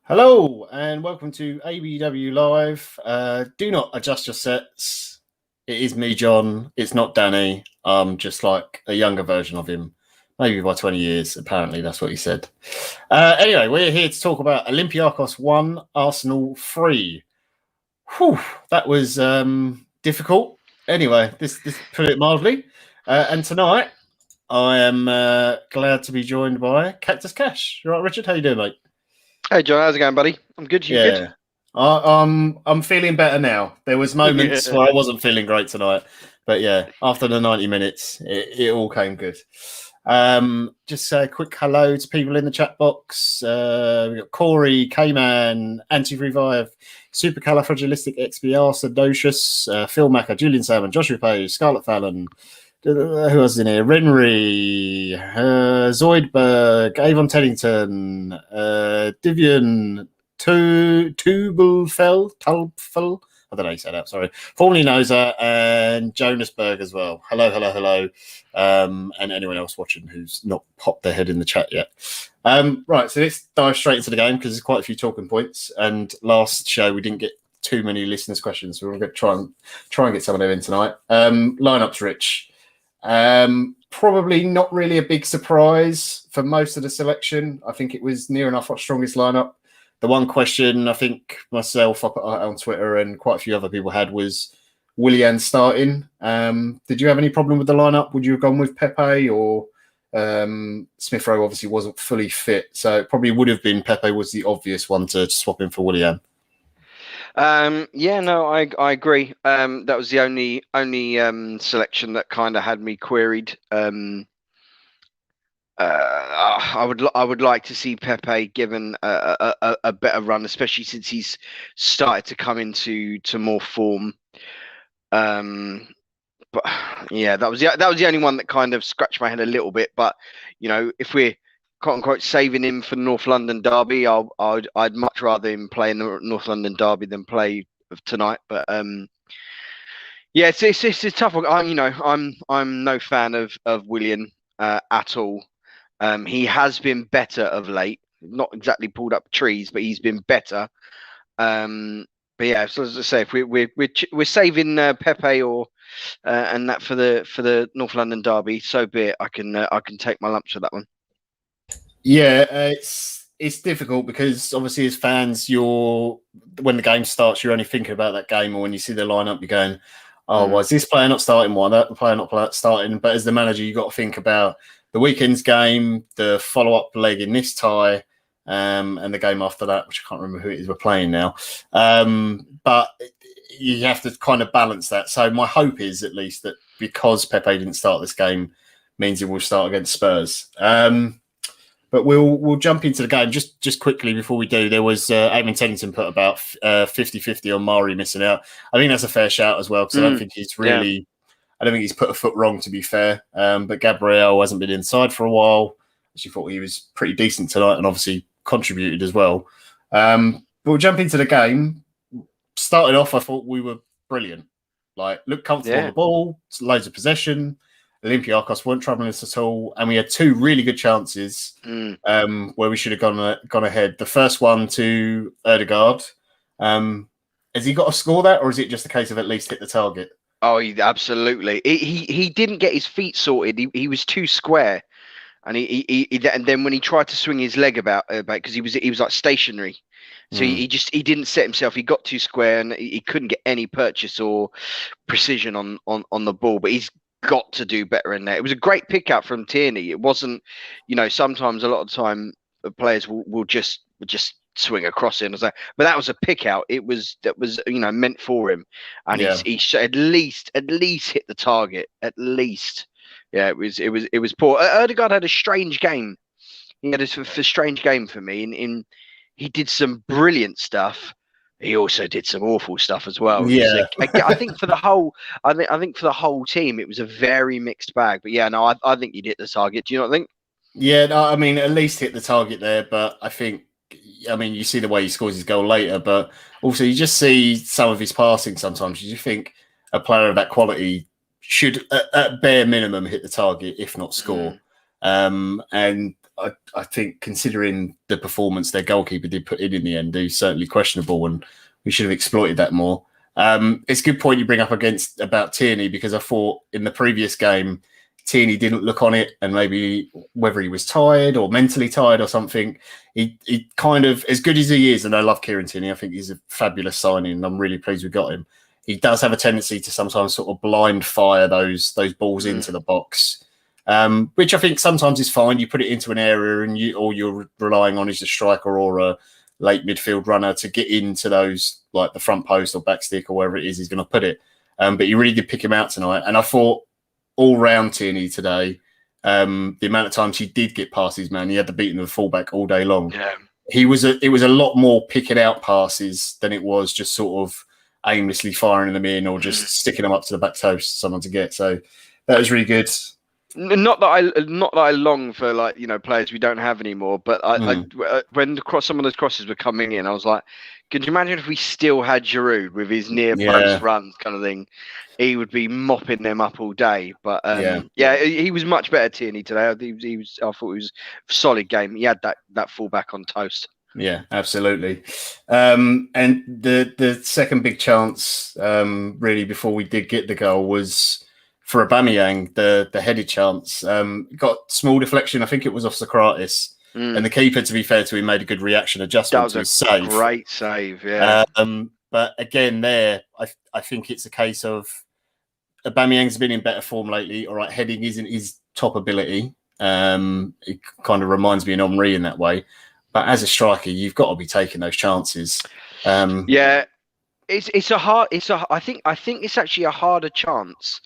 Hello and welcome to ABW Live. Do not adjust your sets. It is me, John. It's not Dani. I'm just like a younger version of him, maybe by 20 years. Apparently, that's what he said. Anyway, we're here to talk about Olympiakos 1, Arsenal 3. Whew, that was difficult. Anyway, this put it mildly. And tonight, I am glad to be joined by Cactus Cash. You all right, Richard? How you doing, mate? Hey John, how's it going, buddy? I'm good. You good? I'm feeling better now. There was moments where I wasn't feeling great tonight, but yeah, after the 90 minutes, it all came good. Just say a quick hello to people in the chat box. We've got Corey, K-Man, Anti-Revive, Supercalifragilistic Expialidocious, Phil Macker, Julian Salmon, Joshua Page, Scarlett Fallon. Who else in here? Renry, Zoidberg, Avon Teddington, Divian, Tubelfell, I don't know how you say that, sorry. Formerly Noser, and Jonas Berg as well. Hello. And anyone else watching who's not popped their head in the chat yet. Right, so let's dive straight into the game because there's quite a few talking points. And last show we didn't get too many listeners' questions, so we're going to try and get some of them in tonight. Lineups, Rich. Probably not really a big surprise for most of the selection. I think it was near enough our strongest lineup. The one question I think myself up on Twitter and quite a few other people had was Willian starting. Did you have any problem with the lineup? Would you have gone with Pepe or Smith Rowe? Obviously wasn't fully fit, so it probably would have been Pepe was the obvious one to swap in for Willian. I agree. That was the only selection that kind of had me queried. I would like to see Pepe given a better run, especially since he's started to come into more form. But yeah, that was the only one that kind of scratched my head a little bit. But you know, if we're quote unquote saving him for the North London derby, I'd much rather him play in the North London derby than play tonight. But yeah, it's a tough one. I'm no fan of Willian at all. He has been better of late. Not exactly pulled up trees, but he's been better. But yeah, so as I say, if we're saving Pepe or and that for the North London derby, so be it. I can take my lumps for that one. Yeah, it's difficult because obviously as fans, when the game starts, you're only thinking about that game, or when you see the lineup, you're going, "Oh, why is this player not starting? Why that player not starting?" But as the manager, you got to think about the weekend's game, the follow-up leg in this tie, and the game after that, which I can't remember who it is we're playing now. But you have to kind of balance that. So my hope is at least that because Pepe didn't start this game, means it will start against Spurs. But we'll jump into the game just quickly before we do. There was Eamon Teddington put about 50-50 on Mari missing out. I think that's a fair shout as well because I don't think he's really. Yeah. I don't think he's put a foot wrong, to be fair. But Gabriel hasn't been inside for a while. Actually, thought he was pretty decent tonight and obviously contributed as well. But we'll jump into the game. Started off, I thought we were brilliant. Like, looked comfortable on the ball, loads of possession. Olympiakos weren't troubling us at all, and we had two really good chances where we should have gone ahead. The first one to Ødegaard. Has he got to score that, or is it just a case of at least hit the target? Oh, absolutely. He didn't get his feet sorted. He was too square, and and then when he tried to swing his leg about because he was like stationary, so he didn't set himself. He got too square, and he couldn't get any purchase or precision on the ball. But he's got to do better in there. It was a great pick out from Tierney. It wasn't, sometimes a lot of time players will just swing across it, but that was a pick out. That was meant for him, and he should at least hit the target. At least, yeah, it was poor. Ødegaard had a strange game. He had a strange game for me. In he did some brilliant stuff. He also did some awful stuff as well. Yeah, I think for the whole team, it was a very mixed bag. But yeah, no, I think he'd hit the target. Do you not think? Yeah, no, I mean, at least hit the target there. But I think, you see the way he scores his goal later, but also you just see some of his passing sometimes. You think a player of that quality should, at bare minimum, hit the target, if not score. And I think considering the performance their goalkeeper did put in the end, is certainly questionable, and we should have exploited that more. It's a good point you bring up about Tierney, because I thought in the previous game, Tierney didn't look on it, and maybe whether he was tired or mentally tired or something, he kind of, as good as he is, and I love Kieran Tierney, I think he's a fabulous signing, and I'm really pleased we got him. He does have a tendency to sometimes sort of blind fire those balls into the box, which I think sometimes is fine. You put it into an area, and all you're relying on is a striker or a late midfield runner to get into those, like the front post or back stick or wherever it is he's going to put it. But you really did pick him out tonight, and I thought all round Tierney today, the amount of times he did get past his man, he had the beating of the fullback all day long. Yeah. It was a lot more picking out passes than it was just sort of aimlessly firing them in or just sticking them up to the back post for someone to get. So that was really good. Not that I long for, like, players we don't have anymore, but when some of those crosses were coming in, I was like, could you imagine if we still had Giroud with his near post runs kind of thing? He would be mopping them up all day. But he was much better, Tierney, today. I thought it was a solid game. He had that fullback on toast. Yeah, absolutely. And the second big chance, really, before we did get the goal, was for Aubameyang, the headed chance. Got small deflection. I think it was off Soares. And the keeper, to be fair to him, made a good reaction adjustment to his save. Great save, yeah. But again, I think it's a case of Aubameyang's been in better form lately. All right, heading isn't his top ability. It kind of reminds me of Henry in that way. But as a striker, you've got to be taking those chances. I think it's actually a harder chance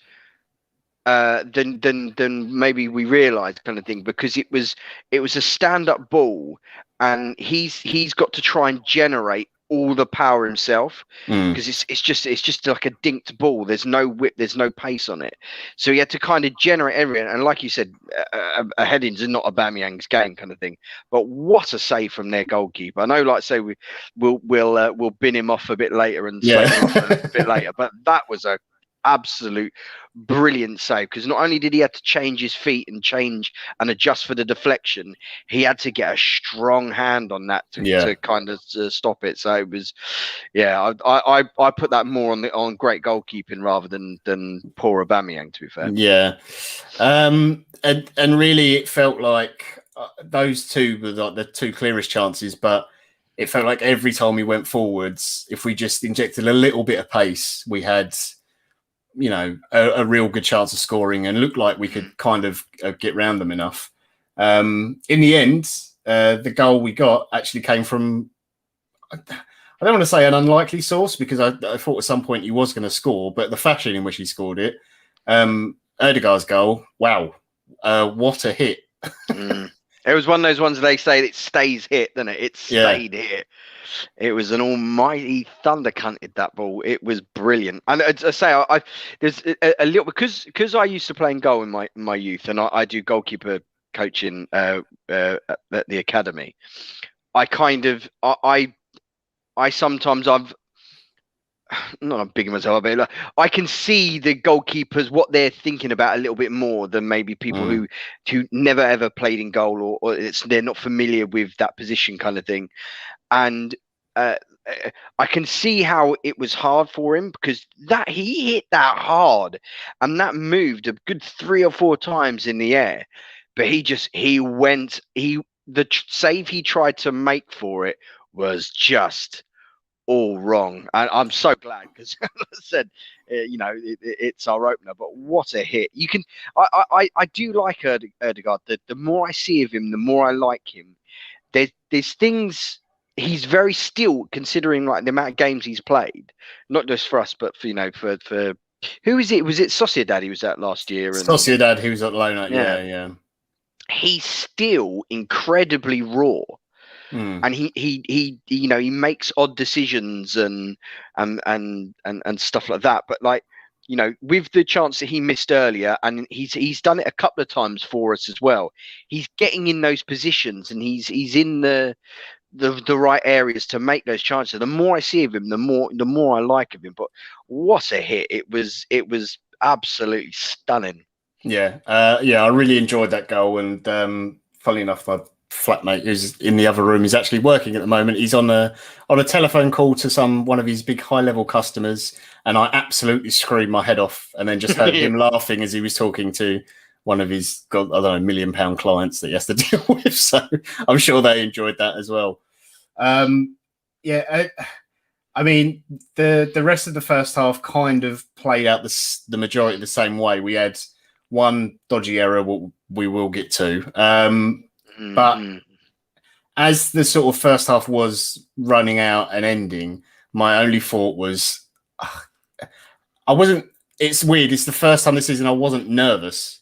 than maybe we realised, kind of thing, because it was a stand-up ball, and he's got to try and generate all the power himself, because it's just like a dinked ball. There's no whip, there's no pace on it, so he had to kind of generate everything. And like you said, a heading's not Aubameyang's game, kind of thing. But what a save from their goalkeeper! I know, like, say we'll bin him off a bit later and slate him off a bit later, but that was a absolute brilliant save, because not only did he have to change his feet and change and adjust for the deflection, he had to get a strong hand on that to kind of stop it. So it was, I put that more on great goalkeeping rather than poor Aubameyang, to be fair. Yeah, and really it felt like those two were like the two clearest chances, but it felt like every time we went forwards, if we just injected a little bit of pace, we had a real good chance of scoring, and looked like we could kind of get round them enough. In the end, the goal we got actually came from, I don't want to say an unlikely source, because I thought at some point he was going to score, but the fashion in which he scored it, Ødegaard's goal, wow, what a hit. It was one of those ones they say it stays hit, doesn't it? It stayed hit. It was an almighty thunder cunted, that ball. It was brilliant. And I say, there's a little, because I used to play in goal in my youth, and I do goalkeeper coaching at the academy. I kind of, I sometimes not big myself, but I can see the goalkeepers, what they're thinking about a little bit more than maybe people who never ever played in goal, or they're not familiar with that position, kind of thing. And I can see how it was hard for him, because he hit that hard, and that moved a good 3 or 4 times in the air. But the save he tried to make for it was just all wrong. And I'm so glad, because as I said, it's our opener, but what a hit. I do like Ødegaard. The more I see of him, the more I like him. There's things, he's very still, considering like the amount of games he's played, not just for us, but for who is it? Was it Sociedad he was at last year? Sociedad, he was at loan at, yeah. He's still incredibly raw. And he makes odd decisions and stuff like that. But with the chance that he missed earlier, and he's done it a couple of times for us as well. He's getting in those positions, and he's in the right areas to make those chances. The more I see of him, the more I like of him. But what a hit! It was absolutely stunning. Yeah, I really enjoyed that goal, and Funnily enough, my flatmate who's in the other room is actually working at the moment. He's on a telephone call to one of his big high level customers, and I absolutely screamed my head off, and then just heard him laughing as he was talking to one of his, I don't know, £1 million clients that he has to deal with. So I'm sure they enjoyed that as well. I mean, the rest of the first half kind of played out the majority the same way. We had one dodgy error we will get to. But as the sort of first half was running out and ending, my only thought was, it's weird. It's the first time this season I wasn't nervous.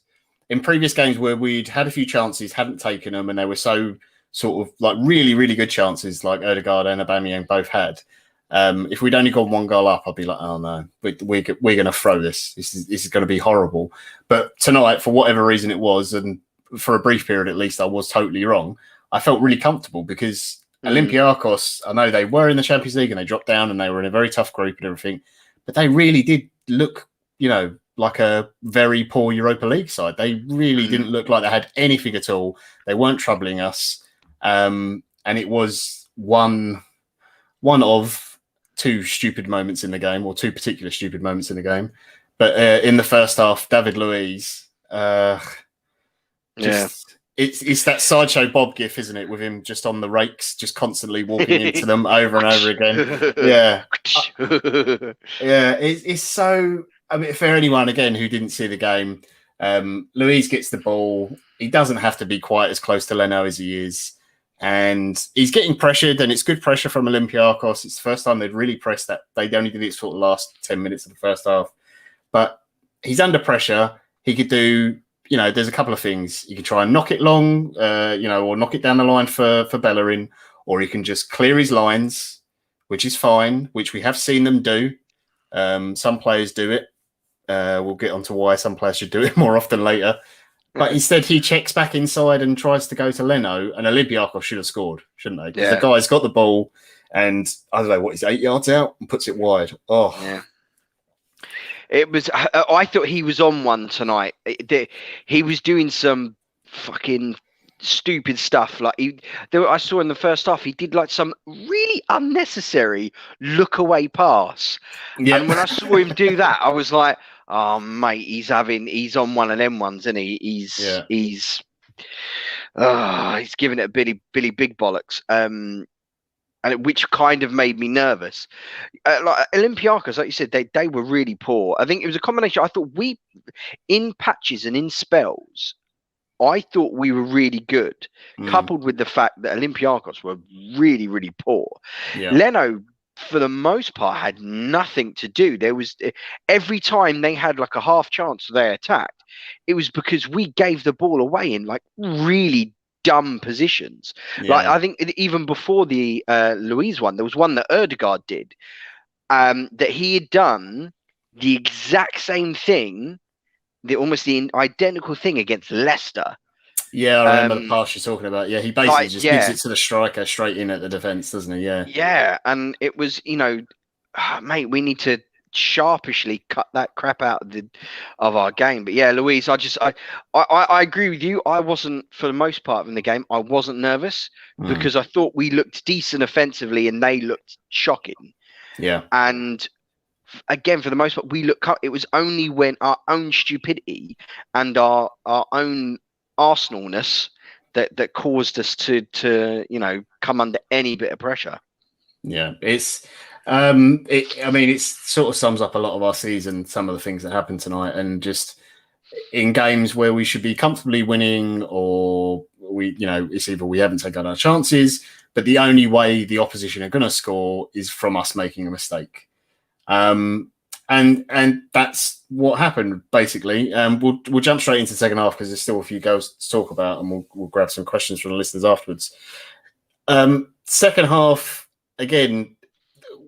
In previous games where we'd had a few chances, hadn't taken them, and they were so sort of like really, really good chances, like Odegaard and Aubameyang both had. If we'd only gone one goal up, I'd be like, oh no, we're going to throw this. This is going to be horrible. But tonight, for whatever reason it was, and for a brief period at least, I was totally wrong. I felt really comfortable because Olympiakos, I know they were in the Champions League and they dropped down and they were in a very tough group and everything, but they really did look, like a very poor Europa League side. They really didn't look like they had anything at all. They weren't troubling us. And it was one of two stupid moments in the game, or two particular stupid moments in the game. But in the first half, David Luiz, it's that Sideshow Bob gif, isn't it? With him just on the rakes, just constantly walking into them over and over again. It's so. I mean, for anyone again who didn't see the game, Luiz gets the ball. He doesn't have to be quite as close to Leno as he is, and he's getting pressured, and it's good pressure from Olympiakos. It's the first time they'd really pressed that. They only did it sort of last 10 minutes of the first half, but he's under pressure. He could do. There's a couple of things. You can try and knock it long, or knock it down the line for Bellerin, or he can just clear his lines, which is fine, which we have seen them do. Some players do it. We'll get onto why some players should do it more often later. But instead, he checks back inside and tries to go to Leno, and Olympiakos should have scored, shouldn't they? Because the guy's got the ball, and I don't know what he's 8 yards out and puts it wide. Oh, yeah. It was. I thought he was on one tonight. He was doing some fucking stupid stuff. Like I saw in the first half, he did like some really unnecessary look away pass. Yeah. And when I saw him do that, I was like, "Oh mate, he's on one of them ones, isn't he? He's giving it a Billy Big Bollocks." And which kind of made me nervous. Like Olympiakos, like you said, they were really poor. I think it was a combination. I thought in patches and in spells, I thought we were really good, coupled with the fact that Olympiakos were really, really poor. Yeah. Leno, for the most part, had nothing to do. There was every time they had like a half chance they attacked, it was because we gave the ball away in like really dumb positions. Like I think even before the Luiz one, there was one that Odegaard did that he had done the exact same thing, almost the identical thing against Leicester. Yeah, I remember the pass you're talking about. Yeah, he basically just gives it to the striker straight in at the defence, doesn't he? Yeah, and it was mate, we need to sharpishly cut that crap out of our game. But yeah, Luiz, I agree with you. I wasn't, for the most part in the game, I wasn't nervous because I thought we looked decent offensively and they looked shocking. Yeah. And again, for the most part, it was only when our own stupidity and our own Arsenalness that caused us to come under any bit of pressure. Yeah, it sort of sums up a lot of our season, some of the things that happened tonight, and just in games where we should be comfortably winning, or it's either we haven't taken our chances, but the only way the opposition are going to score is from us making a mistake. And that's what happened basically. We'll jump straight into the second half because there's still a few goals to talk about, and we'll grab some questions from the listeners afterwards. Second half, again,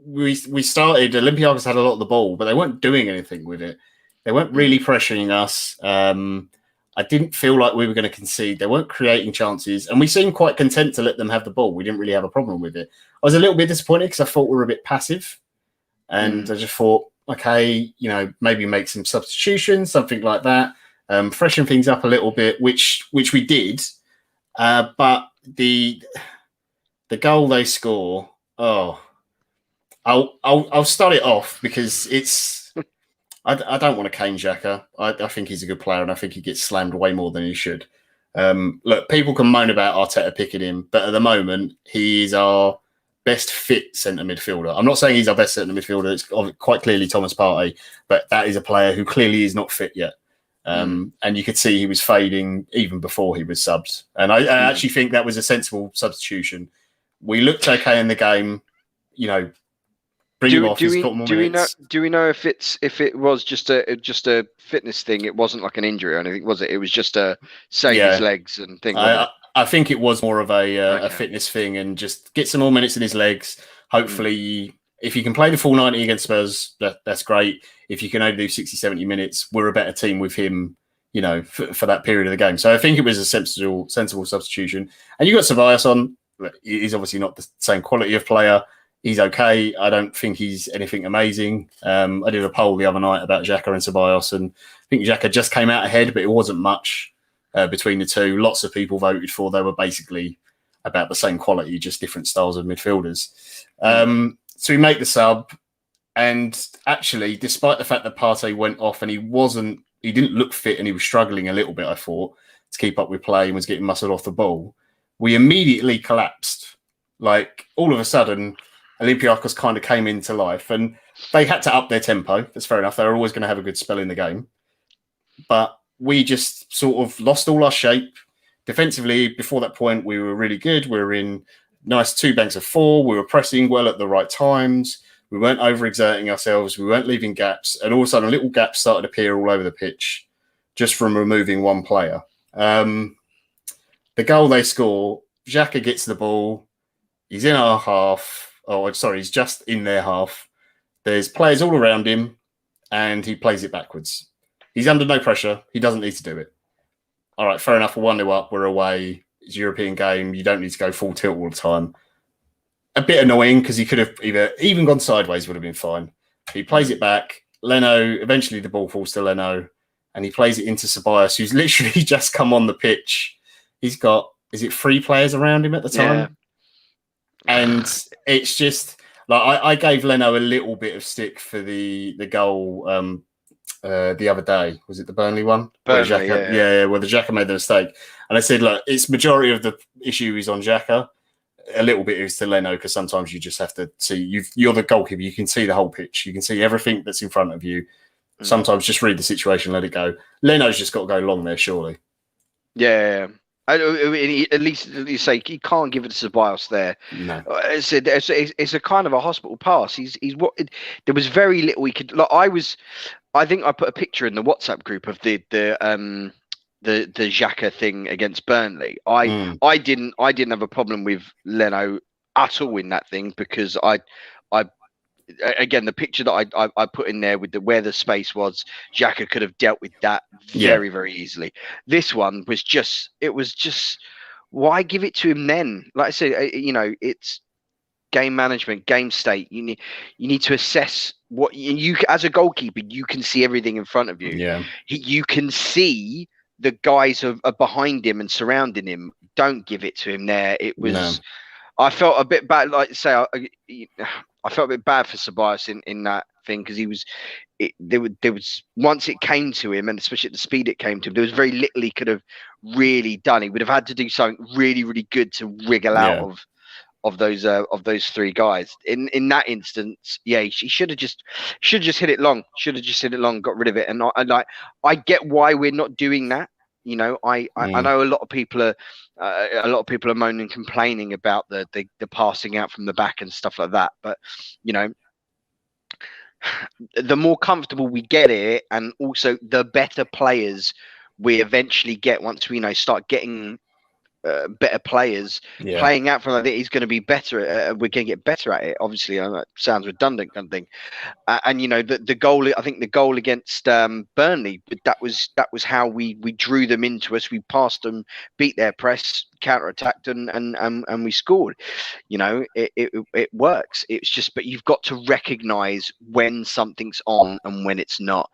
we started. Olympiakos had a lot of the ball, but they weren't doing anything with it. They weren't really pressuring us. I didn't feel like we were going to concede. They weren't creating chances, and we seemed quite content to let them have the ball. We didn't really have a problem with it. I was a little bit disappointed because I thought we were a bit passive, and I just thought, okay, maybe make some substitutions, something like that, freshen things up a little bit, which we did. But the goal they score, I'll start it off because it's. I don't want to cane Xhaka. I think he's a good player, and I think he gets slammed way more than he should. Look, people can moan about Arteta picking him, but at the moment, he is our best fit centre midfielder. I'm not saying he's our best centre midfielder. It's quite clearly Thomas Partey, but that is a player who clearly is not fit yet. And you could see he was fading even before he was subbed. And I actually think that was a sensible substitution. We looked okay in the game, Do we know if it was just a fitness thing? It wasn't like an injury or anything, was it? It was just a save his legs and thing. I think it was more of a fitness thing and just get some more minutes in his legs. Hopefully, if you can play the full 90 against Spurs, that's great. If you can only do 60, 70 minutes, we're a better team with him, for that period of the game. So I think it was a sensible substitution. And you got Ceballos on. He's obviously not the same quality of player. He's okay. I don't think he's anything amazing. I did a poll the other night about Xhaka and Ceballos, and I think Xhaka just came out ahead, but it wasn't much between the two. Lots of people voted for. They were basically about the same quality, just different styles of midfielders. So we make the sub, and actually, despite the fact that Partey went off and he didn't look fit and he was struggling a little bit, I thought, to keep up with play and was getting muscled off the ball, we immediately collapsed. Like, all of a sudden, Olympiakos kind of came into life and they had to up their tempo. That's fair enough. They were always going to have a good spell in the game. But we just sort of lost all our shape. Defensively, before that point, we were really good. We were in nice 2 banks of 4. We were pressing well at the right times. We weren't overexerting ourselves. We weren't leaving gaps. And all of a sudden, little gaps started to appear all over the pitch just from removing one player. The goal they score, Xhaka gets the ball. He's in our half. He's just in their half. There's players all around him, and he plays it backwards. He's under no pressure. He doesn't need to do it. All right, fair enough. We're 1-0 up. We're away. It's a European game. You don't need to go full tilt all the time. A bit annoying because he could have even gone sideways would have been fine. He plays it back. Leno, eventually the ball falls to Leno, and he plays it into Ceballos, who's literally just come on the pitch. He's got, 3 players around him at the time? Yeah. And it's just like I gave Leno a little bit of stick for the goal the other day. Was it the Burnley one? Where the Xhaka made the mistake. And I said, look, it's majority of the issue is on Xhaka. A little bit is to Leno because sometimes you just have to see. You're the goalkeeper. You can see the whole pitch. You can see everything that's in front of you. Sometimes just read the situation, let it go. Leno's just got to go long there, surely. Yeah. At least you say he can't give it to Ceballos there. No, it's a kind of a hospital pass. There was very little we could. Like I think I put a picture in the WhatsApp group of the Xhaka thing against Burnley. I didn't have a problem with Leno at all in that thing because I again, the picture that I put in there with where the space was, Xhaka could have dealt with that very, very easily. This one was just, why give it to him then? Like I said, it's game management, game state. You need to assess what you as a goalkeeper, you can see everything in front of you. Yeah, you can see the guys are behind him and surrounding him. Don't give it to him there. It was. No. I felt a bit bad. Like say, I felt a bit bad for Ceballos in that thing because there was once it came to him, and especially at the speed it came to him, there was very little he could have really done. He would have had to do something really, really good to wriggle out of those 3 guys. In that instance, he should have just hit it long. Should have just hit it long, got rid of it. And I get why we're not doing that. I know a lot of people are moaning and complaining about the passing out from the back and stuff like that. But the more comfortable we get it, and also the better players we eventually get once we start getting better players playing out from like that, he's going to be better. We're going to get better at it. Obviously, that sounds redundant, kind of thing. And the goal. I think the goal against Burnley, that was how we drew them into us. We passed them, beat their press, counter-attacked, and we scored. It works. It's just, but you've got to recognise when something's on and when it's not,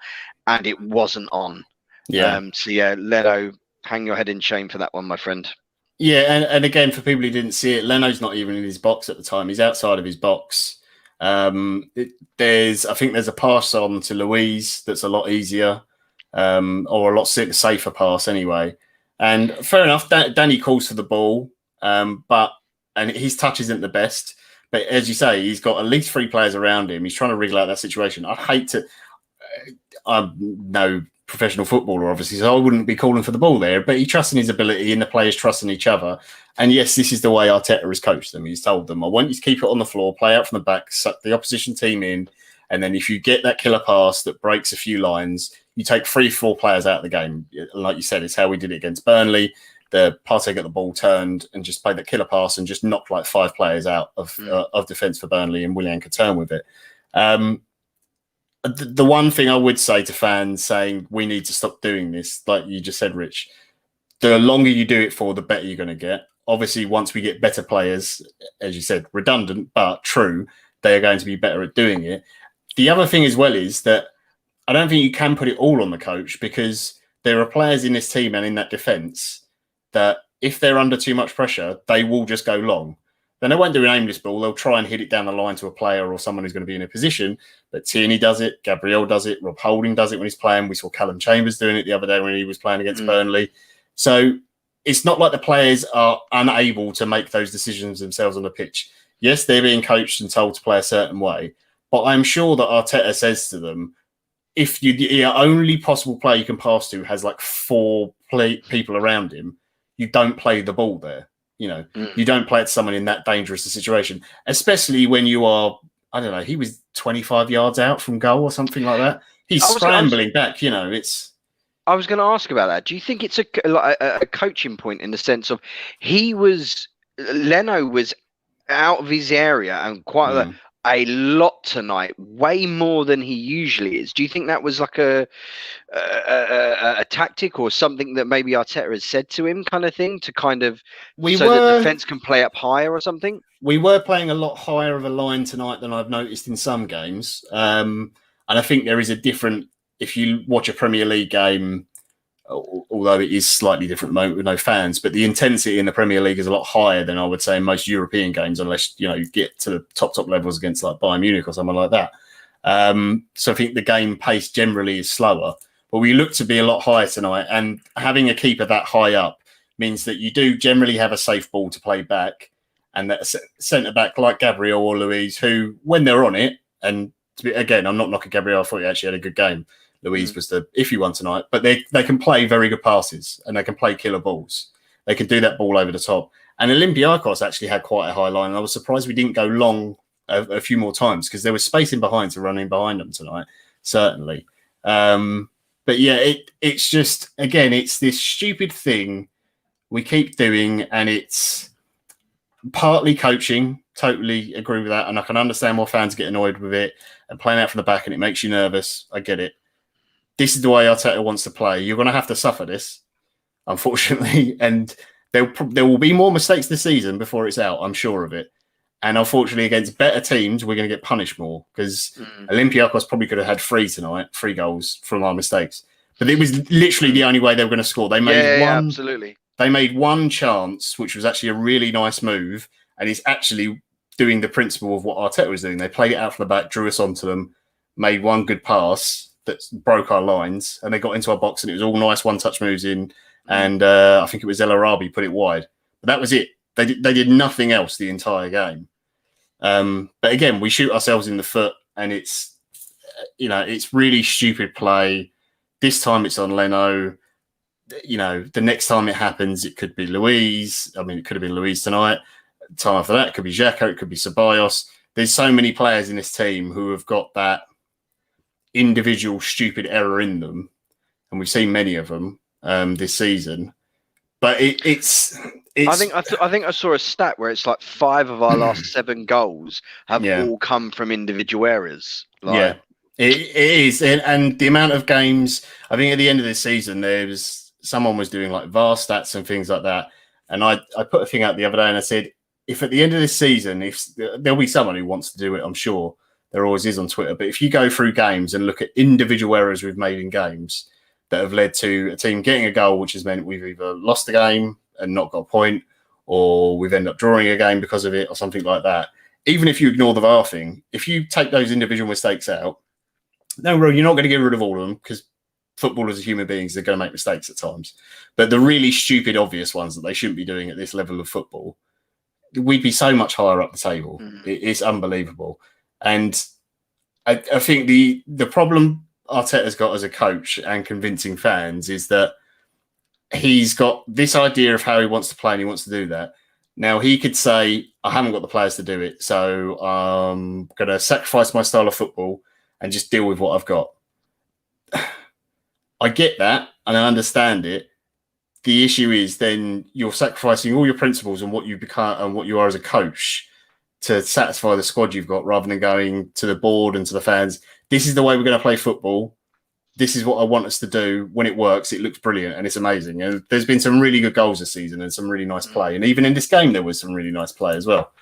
and it wasn't on. Leno, hang your head in shame for that one, my friend. Yeah, and again, for people who didn't see it, Leno's not even in his box at the time. He's outside of his box. I think there's a pass on to Luiz that's a lot easier, or a lot safer pass anyway. And fair enough, Dani calls for the ball, and his touch isn't the best. But as you say, he's got at least 3 players around him. He's trying to wriggle out that situation. I'd hate to. I'm no professional footballer, obviously, so I wouldn't be calling for the ball there. But he trusts in his ability, and the players trust in each other. And yes, this is the way Arteta has coached them. He's told them, "I want you to keep it on the floor, play out from the back, suck the opposition team in, and then if you get that killer pass that breaks a few lines, you take 3-4 players out of the game." Like you said, it's how we did it against Burnley. The Partey got the ball turned and just played that killer pass and just knocked like 5 players out of defence for Burnley, and Willian could turn with it. The one thing I would say to fans saying we need to stop doing this, like you just said, Rich, the longer you do it for, the better you're going to get. Obviously, once we get better players, as you said, redundant, but true, they are going to be better at doing it. The other thing as well is that I don't think you can put it all on the coach, because there are players in this team and in that defence that if they're under too much pressure, they will just go long. Then they won't do an aimless ball. They'll try and hit it down the line to a player or someone who's going to be in a position. But Tierney does it. Gabriel does it. Rob Holding does it when he's playing. We saw Calum Chambers doing it the other day when he was playing against Burnley. So it's not like the players are unable to make those decisions themselves on the pitch. Yes, they're being coached and told to play a certain way. But I'm sure that Arteta says to them, if the only possible player you can pass to has like 4 people around him, you don't play the ball there. You don't play it to someone in that dangerous a situation, especially when you are, I don't know, he was 25 yards out from goal or something like that. He's scrambling back, it's... I was going to ask about that. Do you think it's a coaching point in the sense of Leno was out of his area and quite a lot tonight, way more than he usually is. Do you think that was like a tactic or something that maybe Arteta has said to him, kind of thing, to kind of that defence can play up higher or something? We were playing a lot higher of a line tonight than I've noticed in some games, and I think there is a different. If you watch a Premier League game, although it is slightly different moment with no fans, but the intensity in the Premier League is a lot higher than I would say in most European games, unless you get to the top levels against like Bayern Munich or someone like that. So I think the game pace generally is slower, but we look to be a lot higher tonight, and having a keeper that high up means that you do generally have a safe ball to play back, and that centre back like Gabriel or Luiz, who when they're on it, and again, I'm not knocking Gabriel, I thought he actually had a good game. Luiz was the iffy one tonight, but they can play very good passes and they can play killer balls. They can do that ball over the top. And Olympiakos actually had quite a high line. And I was surprised we didn't go long a few more times, because there was space in behind to run in behind them tonight, certainly. But yeah, it's just, again, it's this stupid thing we keep doing, and it's partly coaching. Totally agree with that. And I can understand why fans get annoyed with it and playing out from the back, and it makes you nervous. I get it. This is the way Arteta wants to play. You're going to have to suffer this, unfortunately. And there will be more mistakes this season before it's out. I'm sure of it. And unfortunately, against better teams, we're going to get punished more, because Olympiakos probably could have had 3 tonight, 3 goals from our mistakes. But it was literally the only way they were going to score. They made one. Absolutely. They made one chance, which was actually a really nice move. And it's actually doing the principle of what Arteta was doing. They played it out from the back, drew us onto them, made one good pass that broke our lines, and they got into our box, and it was all nice one-touch moves in, and I think it was El Arabi put it wide. But that was it. They did nothing else the entire game. But again, we shoot ourselves in the foot, and it's really stupid play. This time it's on Leno. The next time it happens, it could be Luiz. I mean, it could have been Luiz tonight. Time after that, it could be Xhaka, it could be Ceballos. There's so many players in this team who have got that individual stupid error in them, and we've seen many of them this season. But it's I think I saw a stat where it's like 5 of our last 7 goals have all come from individual errors. It is, and the amount of games, I think at the end of this season, someone was doing like VAR stats and things like that, and I put a thing out the other day and I said, if at the end of this season, if there'll be someone who wants to do it, I'm sure. There always is on Twitter. But if you go through games and look at individual errors we've made in games that have led to a team getting a goal, which has meant we've either lost the game, and not got a point, or we've ended up drawing a game because of it, or something like that. Even if you ignore the VAR thing, if you take those individual mistakes out, no, you're not going to get rid of all of them because footballers are human beings. They're going to make mistakes at times. But the really stupid, obvious ones that they shouldn't be doing at this level of football, we'd be so much higher up the table. It's unbelievable. And I think the problem Arteta's got as a coach and convincing fans is that he's got this idea of how he wants to play and he wants to do that. Now, he could say, I haven't got the players to do it, so I'm going to sacrifice my style of football and just deal with what I've got. I get that and I understand it. The issue is then you're sacrificing all your principles and what you become and what you are as a coach to satisfy the squad you've got, rather than going to the board and to the fans. This is the way we're going to play football. This is what I want us to do. When it works, it looks brilliant and it's amazing. And there's been some really good goals this season and some really nice play. And even in this game, there was some really nice play as well.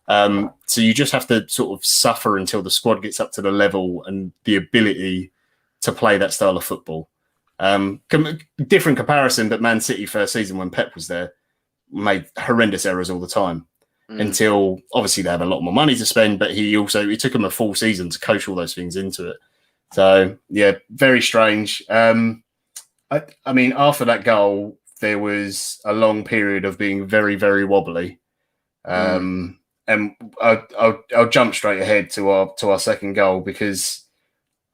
So you just have to sort of suffer until the squad gets up to the level and the ability to play that style of football. Different comparison, but Man City first season when Pep was there made horrendous errors all the time until obviously they have a lot more money to spend, but it took him a full season to coach all those things into it. So yeah, very strange. I mean, after that goal, there was a long period of being very, very wobbly. And I'll jump straight ahead to our second goal, because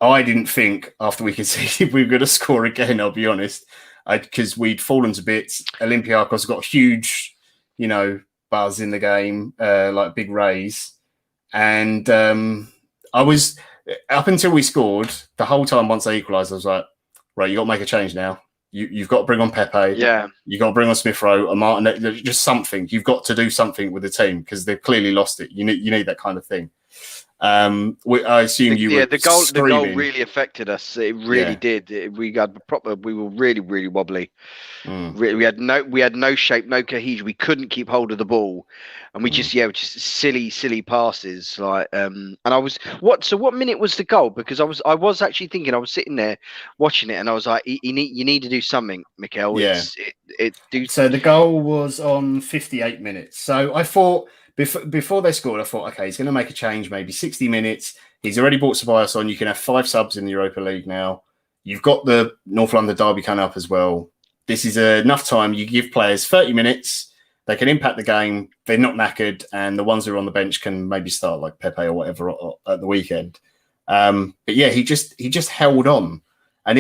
I didn't think after we conceded we were going to score again, I'll be honest, because we'd fallen to bits. Olympiakos got a huge, buzz in the game, like big raise. And I was, up until we scored, the whole time once they equalised, I was like, right, you got to make a change now. You've got to bring on Pepe. Yeah. You got to bring on Smith Rowe or Martin. Just something. You've got to do something with the team because they've clearly lost it. You need that kind of thing. I assume you were the goal really affected us. It really did. We were really, really wobbly. We had no shape, no cohesion. We couldn't keep hold of the ball, and we just silly passes. Like, and I was what minute was the goal? Because I was actually thinking, I was sitting there watching it, and I was like, you need to do something, Mikel. Yeah. So the goal was on 58 minutes. So I thought. Before they scored, I thought, okay, he's going to make a change, maybe 60 minutes. He's already brought Ceballos on. You can have 5 subs in the Europa League now. You've got the North London derby coming up as well. This is enough time. You give players 30 minutes. They can impact the game. They're not knackered. And the ones who are on the bench can maybe start like Pepe or whatever at the weekend. But yeah, he just held on. And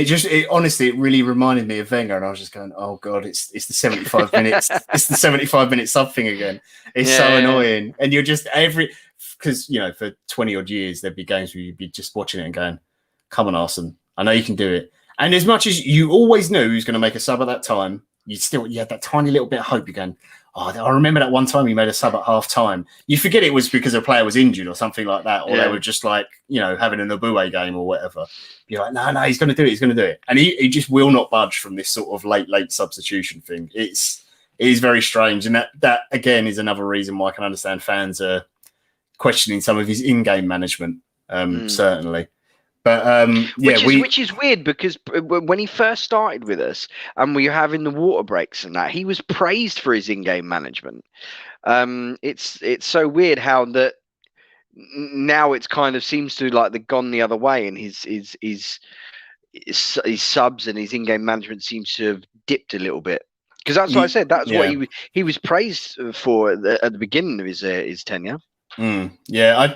honestly, it really reminded me of Wenger, and I was just going, "Oh God, it's the 75 minutes, it's the 75-minute sub thing again." It's so annoying, and you're just because for 20 odd years there'd be games where you'd be just watching it and going, "Come on, Arsene, I know you can do it." And as much as you always knew he was going to make a sub at that time, you had that tiny little bit of hope. You're going, "Oh, I remember that one time he made a sub at half time." You forget it was because a player was injured or something like that, or they were just like having an Abue game or whatever. You're like, no, he's going to do it. He's going to do it. And he just will not budge from this sort of late substitution thing. It is very strange. And that again, is another reason why I can understand fans are questioning some of his in-game management, certainly. But which is weird, because when he first started with us and we were having the water breaks and that, he was praised for his in-game management. It's so weird how that now it's kind of seems to like they've gone the other way, and his subs and his in-game management seems to have dipped a little bit. Because that's what I said. That's what he was praised for at the beginning of his tenure. Yeah,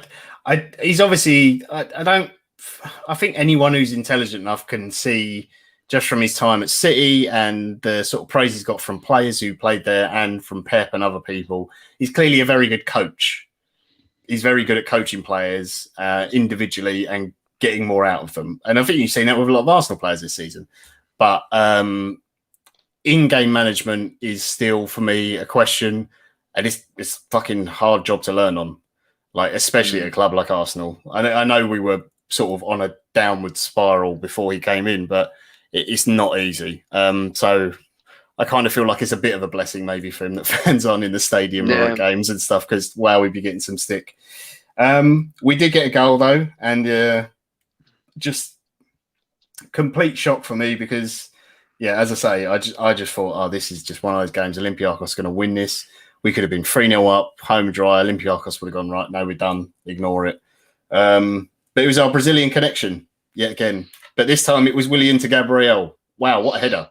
he's obviously. I think anyone who's intelligent enough can see just from his time at City and the sort of praise he's got from players who played there and from Pep and other people. He's clearly a very good coach. He's very good at coaching players individually and getting more out of them. And I think you've seen that with a lot of Arsenal players this season. But in-game management is still, for me, a question. And it's a fucking hard job to learn on, like especially at a club like Arsenal. I know we were sort of on a downward spiral before he came in, but it's not easy. So I kind of feel like it's a bit of a blessing maybe for him that fans aren't in the stadium or at games and stuff, because we'd be getting some stick. We did get a goal though, and just complete shock for me, because Yeah, as I say, I just thought, oh, this is just one of those games. Olympiakos going to win this. We could have been 3-0 up, home dry. Olympiakos would have gone, right, no, we're done. Ignore it. But it was our Brazilian connection yet again. But this time it was Willian to Gabriel. Wow, what a header.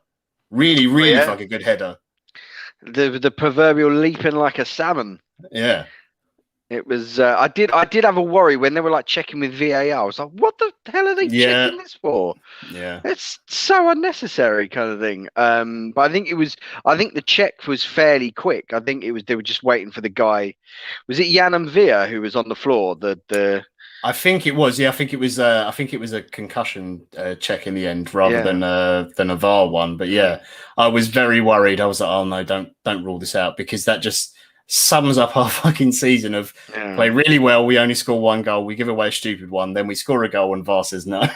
Really, really fucking good header. The proverbial leaping like a salmon. Yeah. It was. I did have a worry when they were like checking with VAR. I was like, "What the hell are they checking this for?" Yeah, it's so unnecessary, kind of thing. But I think it was. I think the check was fairly quick. I think it was. They were just waiting for the guy. Was it Jan Via who was on the floor? I think it was. Yeah, I think it was. I think it was a concussion check in the end rather than a VAR one. But yeah, I was very worried. I was like, "Oh no, don't rule this out," because that just sums up our fucking season of play really well. We only score one goal. We give away a stupid one. Then we score a goal and VAR says no.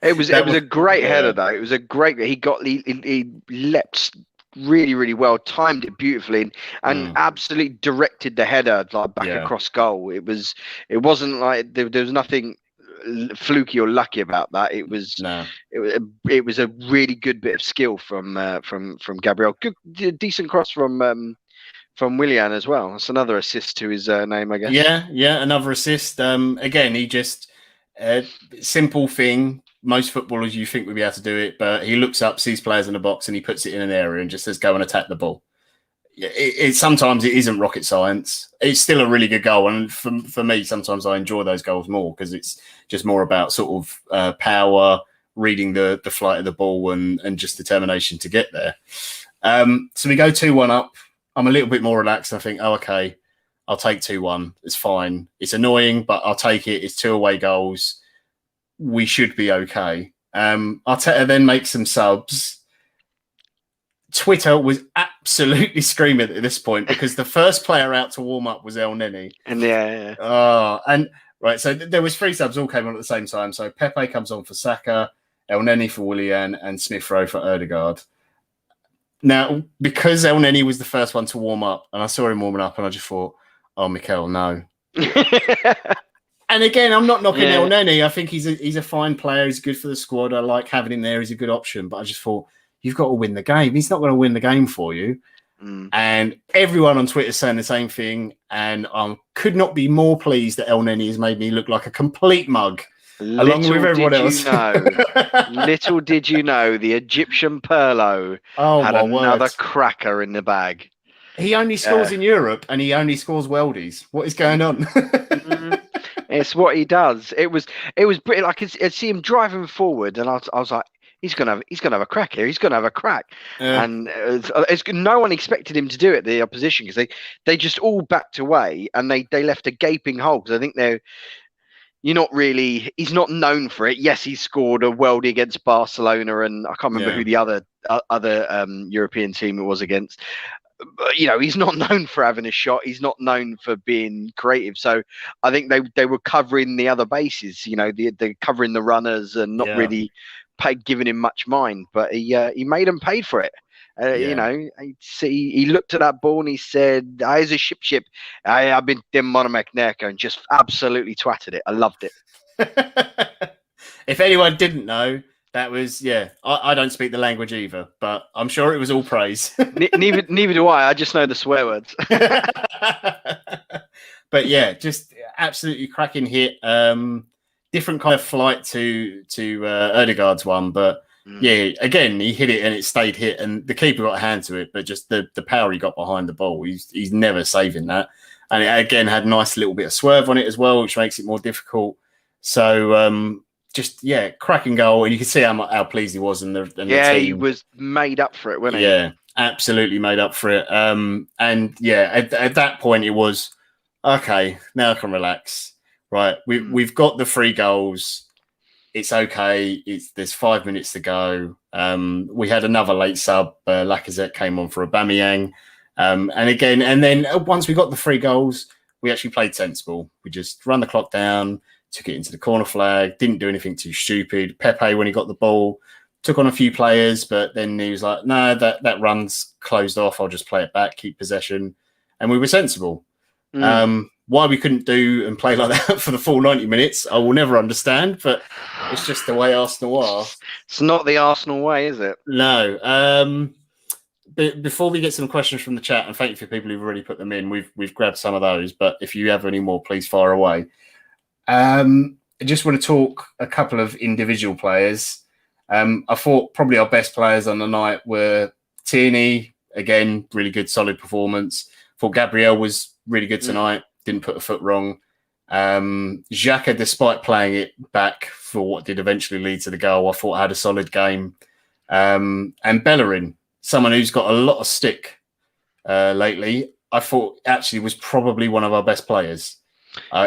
It was a great header though. It was a great. He leapt really, really well, timed it beautifully, and absolutely directed the header like back across goal. It wasn't like there was nothing fluky or lucky about that. It was a really good bit of skill from Gabriel. Good, decent cross from Willian as well. That's another assist to his name, I guess. Yeah, another assist. Again, he just simple thing. Most footballers you think would be able to do it, but he looks up, sees players in the box, and he puts it in an area and just says, "Go and attack the ball." Sometimes it isn't rocket science. It's still a really good goal, and for me, sometimes I enjoy those goals more because it's just more about sort of power, reading the flight of the ball, and just determination to get there. So we go 2-1 up. I'm a little bit more relaxed. I think, oh, okay, I'll take 2-1. It's fine. It's annoying, but I'll take it. It's 2 away goals. We should be okay. Arteta then makes some subs. Twitter was absolutely screaming at this point because the first player out to warm up was Elneny. And right, so there was 3 subs all came on at the same time. So Pepe comes on for Saka, Elneny for Willian, and Smith Rowe for Odegaard. Now, because Elneny was the first one to warm up, and I saw him warming up, and I just thought, oh, Mikel, no. And again, I'm not knocking Elneny. I think he's a fine player. He's good for the squad. I like having him there. He's a good option. But I just thought, you've got to win the game. He's not going to win the game for you. And everyone on Twitter is saying the same thing. And I could not be more pleased that Elneny has made me look like a complete mug. Along with everyone else. Little did you know, the Egyptian Perlo had another cracker in the bag. He only scores in Europe, and he only scores worldies. What is going on? It's what he does. It was pretty. Like I see him driving forward, and I was like, he's gonna have a crack here. He's gonna have a crack, and no one expected him to do it. The opposition, because they just all backed away, and they left a gaping hole. Because I think he's not known for it. Yes, he scored a worldie against Barcelona, and I can't remember who the other European team it was against. But, he's not known for having a shot. He's not known for being creative. So I think they were covering the other bases. They're covering the runners and not really giving him much mind. But he made them pay for it. He looked at that ball and he said, "Here's a ship. I've been dim Monomek Nerko," and just absolutely twatted it. I loved it. If anyone didn't know, that was I don't speak the language either, but I'm sure it was all praise. Neither do I. I just know the swear words. But just absolutely cracking hit. Different kind of flight to Odegaard's one, but. Again, he hit it and it stayed hit, and the keeper got a hand to it, but just the power he got behind the ball, he's never saving that. And it again had a nice little bit of swerve on it as well, which makes it more difficult. So cracking goal, and you can see how pleased he was, and the team. He was made up for it, wasn't he? Yeah, absolutely made up for it. At that point it was okay. Now I can relax. Right, we've got the 3 goals. It's okay. There's 5 minutes to go. We had another late sub. Lacazette came on for Aubameyang. And then once we got the 3 goals, we actually played sensible. We just run the clock down, took it into the corner flag, didn't do anything too stupid. Pepe, when he got the ball, took on a few players, but then he was like, no, that run's closed off. I'll just play it back, keep possession. And we were sensible. Why we couldn't do and play like that for the full 90 minutes, I will never understand, but it's just the way Arsenal are. It's not the Arsenal way, is it? No. Before we get some questions from the chat, and thank you for people who've already put them in, we've grabbed some of those, but if you have any more, please fire away. I just want to talk a couple of individual players. I thought probably our best players on the night were Tierney, again, really good, solid performance. Thought Gabriel was really good tonight, didn't put a foot wrong. Xhaka, despite playing it back for what did eventually lead to the goal, I thought had a solid game. And Bellerin, someone who's got a lot of stick lately, I thought actually was probably one of our best players.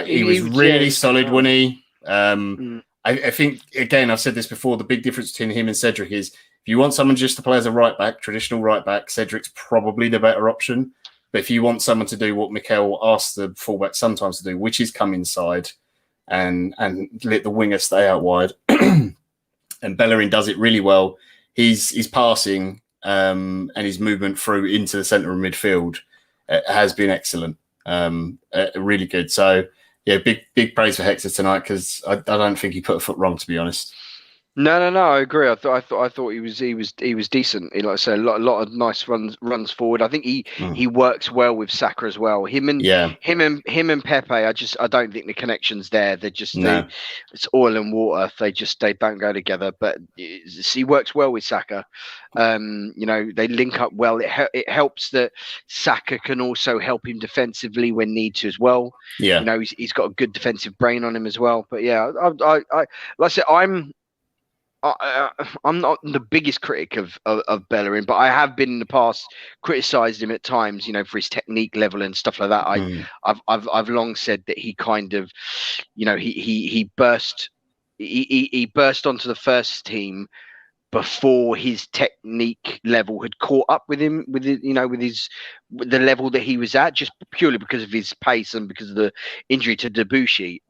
He was really solid, wasn't he? I think, again, I've said this before, the big difference between him and Cedric is if you want someone just to play as a right back, traditional right back, Cedric's probably the better option. But if you want someone to do what Mikel asks the fullback sometimes to do, which is come inside and let the winger stay out wide, and Bellerin does it really well. His passing and his movement through into the centre of midfield has been excellent, really good. So, yeah, big praise for Hector tonight because I don't think he put a foot wrong, to be honest. No, I agree. I thought he was decent. Like I said, a lot of nice runs forward. I think he works well with Saka as well. Him and Pepe. I don't think the connection's there. They're just it's oil and water. They don't go together. But he works well with Saka. They link up well. It helps that Saka can also help him defensively when need to as well. Yeah, he's got a good defensive brain on him as well. But yeah, I like I said, I'm not the biggest critic of Bellerin, but I have been in the past criticised him at times, for his technique level and stuff like that. I've long said that he kind of, he burst onto the first team before his technique level had caught up with him, with the level that he was at, just purely because of his pace and because of the injury to Debussy.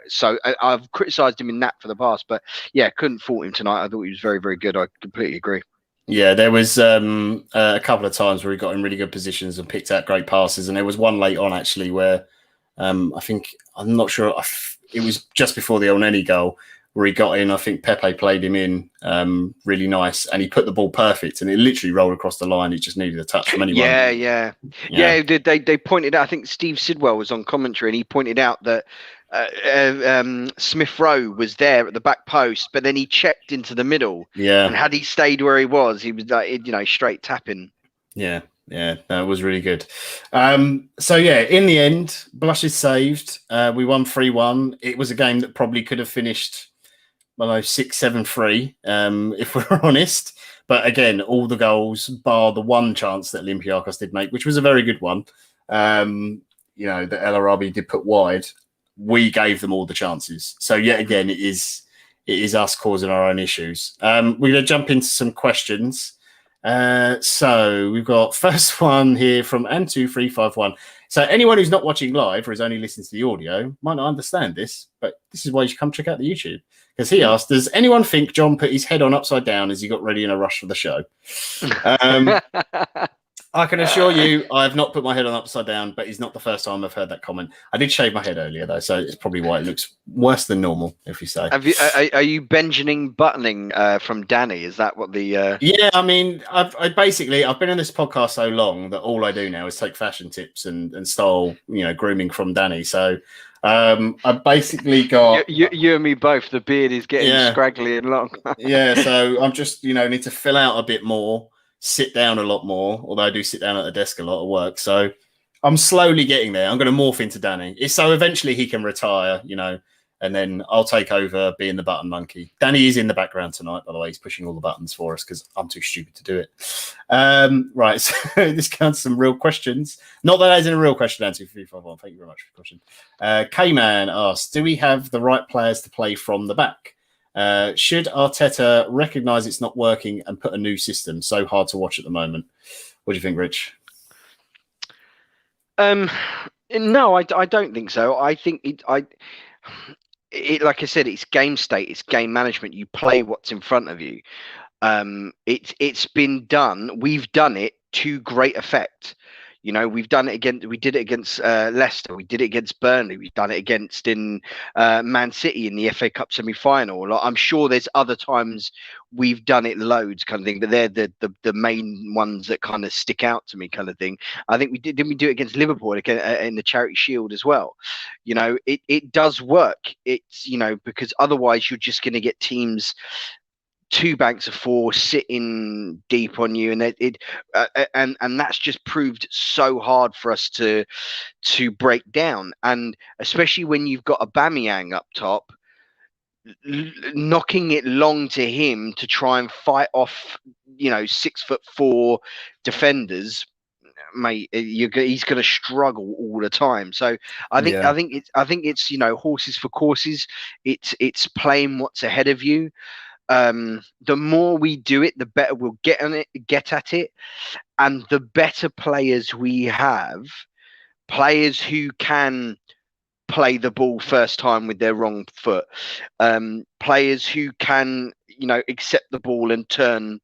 So I've criticised him in that for the past, but yeah, couldn't fault him tonight. I thought he was very, very good. I completely agree. Yeah, there was a couple of times where he got in really good positions and picked out great passes, and there was one late on actually where I'm not sure, it was just before the Elneny goal where he got in. I think Pepe played him in really nice, and he put the ball perfect, and it literally rolled across the line. It just needed a touch from anyone. Yeah. They pointed out. I think Steve Sidwell was on commentary, and he pointed out that Smith Rowe was there at the back post, but then he checked into the middle. Yeah, and had he stayed where he was like, straight tapping. Yeah, no, it was really good. So yeah, in the end, blushes saved. We won 3-1. It was a game that probably could have finished 6-7-3, if we're honest. But again, all the goals, bar the one chance that Olympiakos did make, which was a very good one. That El Arabi did put wide. We gave them all the chances. So yet again, it is us causing our own issues. We're going to jump into some questions. So we've got first one here from Antu351. So anyone who's not watching live or is only listening to the audio might not understand this, but this is why you should come check out the YouTube. Because he asked, does anyone think John put his head on upside down as he got ready in a rush for the show? I can assure you I have not put my head on upside down, but it's not the first time I've heard that comment. I did shave my head earlier, though, so it's probably why it looks worse than normal, if you say. Are you Benjamin buttoning from Dani? Is that what the... Yeah, I mean, I've been on this podcast so long that all I do now is take fashion tips and style, grooming from Dani. So I've basically got... You and me both. The beard is getting scraggly and long. Yeah, so I'm just, need to fill out a bit more. Sit down a lot more, although I do sit down at the desk a lot of work. So I'm slowly getting there. I'm going to morph into Dani. So eventually he can retire, and then I'll take over being the button monkey. Dani is in the background tonight, by the way. He's pushing all the buttons for us because I'm too stupid to do it. Right, so this counts some real questions. Not that as in a real question, Nancy. 351. Thank you very much for the question. K-Man asks, do we have the right players to play from the back? Should Arteta recognise it's not working and put a new system? So hard to watch at the moment. What do you think, Rich? No, I don't think so. I think like I said, it's game state, it's game management. You play what's in front of you. It's been done. We've done it to great effect. You know, we did it against Leicester, we did it against Burnley, we've done it against in Man City in the FA Cup semi-final. Like, I'm sure there's other times we've done it loads, kind of thing, but they're the main ones that kind of stick out to me, kind of thing. I think didn't we do it against Liverpool in the Charity Shield as well? You know, it does work. It's, you know, because otherwise you're just going to get teams 2 banks of 4 sitting deep on you, and and that's just proved so hard for us to break down. And especially when you've got Aubameyang up top, knocking it long to him to try and fight off, you know, 6'4" defenders, mate, he's going to struggle all the time. So I think it's you know, horses for courses. It's playing what's ahead of you. The more we do it, the better we'll get at it, and the better players we have, players who can play the ball first time with their wrong foot, players who can, you know, accept the ball and turn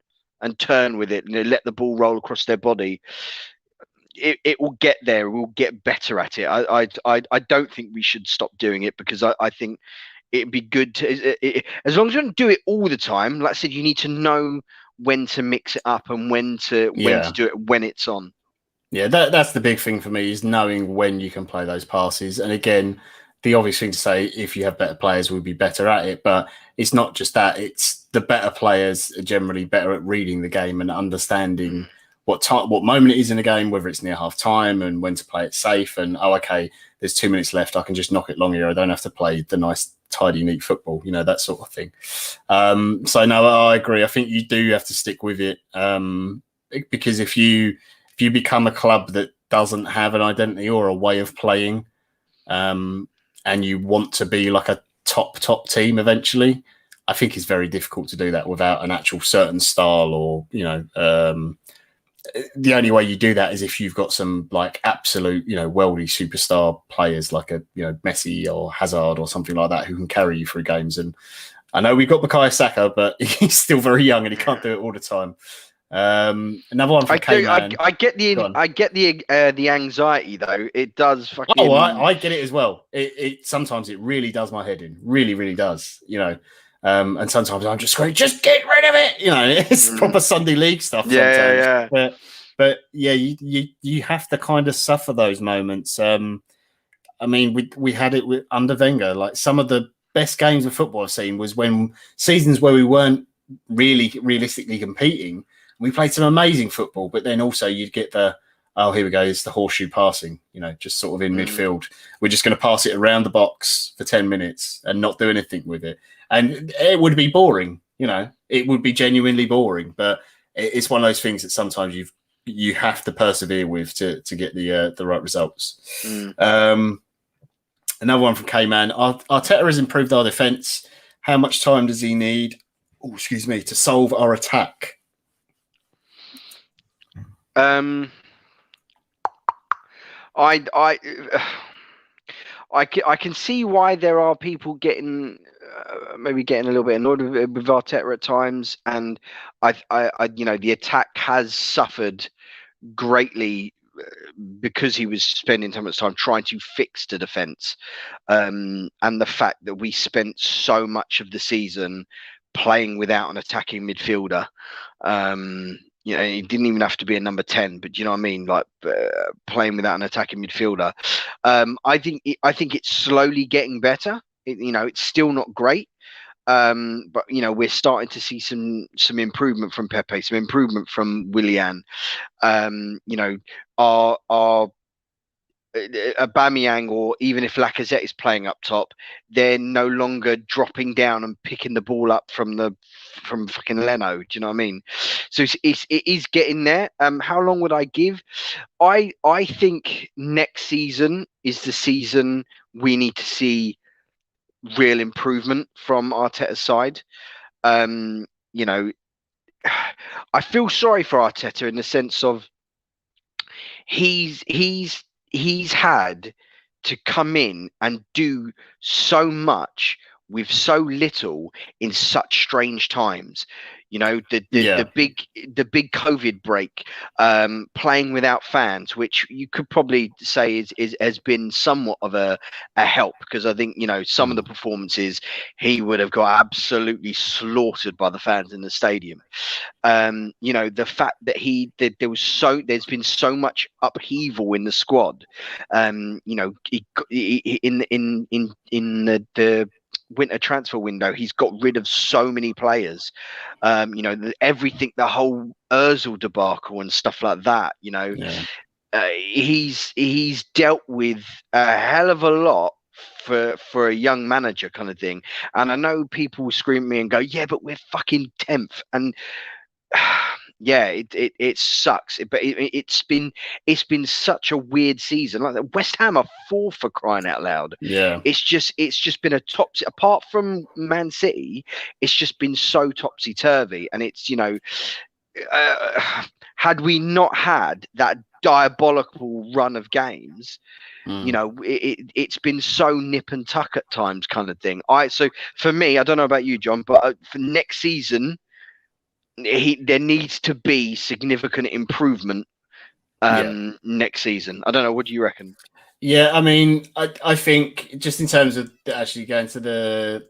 with it, you know, let the ball roll across their body. It will get there. We'll get better at it. I don't think we should stop doing it, because I think it'd be good to, as long as you don't do it all the time. Like I said, you need to know when to mix it up and when to do it when it's on. Yeah, that's the big thing for me, is knowing when you can play those passes. And again, the obvious thing to say, if you have better players, we'll be better at it. But it's not just that. It's the better players are generally better at reading the game and understanding what moment it is in the game, whether it's near half time, and when to play it safe. And, oh, okay, there's 2 minutes left, I can just knock it long here. I don't have to play the nice, tidy, neat football, you know, that sort of thing. So no, I agree. I think you do have to stick with it, because if you become a club that doesn't have an identity or a way of playing, and you want to be like a top team eventually, I think it's very difficult to do that without an actual certain style, or, you know, the only way you do that is if you've got some like absolute, you know, worldly superstar players like a, you know, Messi or Hazard or something like that, who can carry you through games. And I know we've got Bukayo Saka, but he's still very young and he can't do it all the time. Another one from K-Man. I get the anxiety though. It does fucking. Oh, I get it as well. It sometimes it really does my head in. Really, really does. You know. And sometimes I'm just going, just get rid of it. You know, it's proper Sunday league stuff. Yeah. But yeah, you have to kind of suffer those moments. I mean, we had it under Wenger. Like, some of the best games of football I've seen was when seasons where we weren't really realistically competing. We played some amazing football, but then also you'd get oh, here we go, it's the horseshoe passing, you know, just sort of in midfield. We're just going to pass it around the box for 10 minutes and not do anything with it. And it would be boring, you know, it would be genuinely boring. But it's one of those things that sometimes you have to persevere with to get the right results. Another one from K-Man. Arteta has improved our defence. How much time does he need, to solve our attack? I can see why there are people getting maybe getting a little bit annoyed with Arteta at times, and I you know, the attack has suffered greatly because he was spending so much time trying to fix the defense, and the fact that we spent so much of the season playing without an attacking midfielder. You know, it didn't even have to be a number 10, but you know what I mean, like playing without an attacking midfielder. I think it's slowly getting better. You know, it's still not great, but you know, we're starting to see some improvement from Pepe, some improvement from Willian. You know, our Aubameyang, or even if Lacazette is playing up top, they're no longer dropping down and picking the ball up from fucking Leno. Do you know what I mean? So it is getting there. How long would I give? I think next season is the season we need to see real improvement from Arteta's side. You know, I feel sorry for Arteta in the sense of he's had to come in and do so much with so little in such strange times. You know, the big COVID break, playing without fans, which you could probably say has been somewhat of a help, because I think, you know, some of the performances he would have got absolutely slaughtered by the fans in the stadium. You know, the fact that there's been so much upheaval in the squad. You know, in the winter transfer window, he's got rid of so many players. You know, the whole Özil debacle and stuff like that. You know, he's dealt with a hell of a lot for a young manager, kind of thing. And I know people will scream at me and go, "Yeah, but we're fucking 10th," and yeah, it sucks. But it's been such a weird season. Like West Ham are 4th, for crying out loud. Yeah, it's just been apart from Man City, it's just been so topsy turvy. And it's, you know, had we not had that diabolical run of games, you know, it's been so nip and tuck at times, kind of thing. So for me, I don't know about you, John, but for next season, there needs to be significant improvement next season. I don't know. What do you reckon? Yeah, I mean, I think just in terms of actually going to the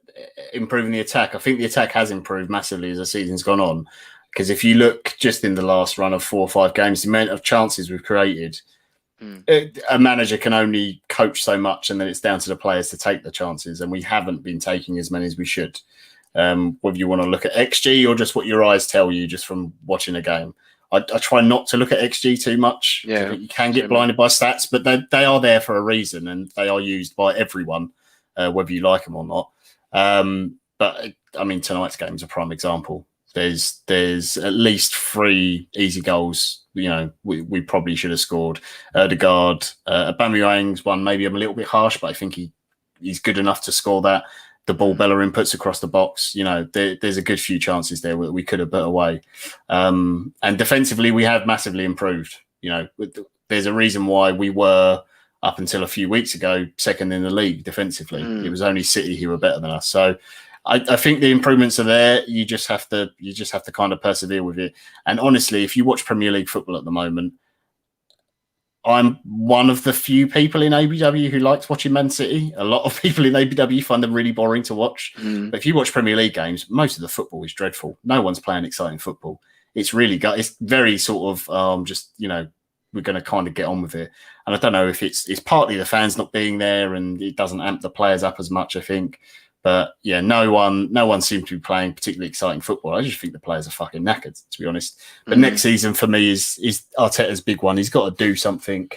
improving the attack, I think the attack has improved massively as the season's gone on. Because if you look just in the last run of 4 or 5 games, the amount of chances we've created, a manager can only coach so much, and then it's down to the players to take the chances. And we haven't been taking as many as we should. Whether you want to look at XG or just what your eyes tell you just from watching a game. I try not to look at XG too much. Yeah, you can get blinded by stats, but they are there for a reason, and they are used by everyone, whether you like them or not. But I mean, tonight's game is a prime example. There's at least 3 easy goals. You know, we probably should have scored. Odegaard, Aubameyang's one. Maybe I'm a little bit harsh, but I think he's good enough to score that. The ball Bellerin puts across the box, you know, there's a good few chances there that we could have put away. And defensively, we have massively improved. You know, there's a reason why we were, up until a few weeks ago, 2nd in the league defensively. It was only City who were better than us. So I think the improvements are there. You just have to kind of persevere with it. And honestly, if you watch Premier League football at the moment, I'm one of the few people in ABW who likes watching Man City. A lot of people in ABW find them really boring to watch. But if you watch Premier League games, most of the football is dreadful. No one's playing exciting football. It's very sort of just, you know, we're going to kind of get on with it. And I don't know if it's partly the fans not being there and it doesn't amp the players up as much, I think. But yeah, no one seems to be playing particularly exciting football. I just think the players are fucking knackered, to be honest. But next season for me is Arteta's big one. He's got to do something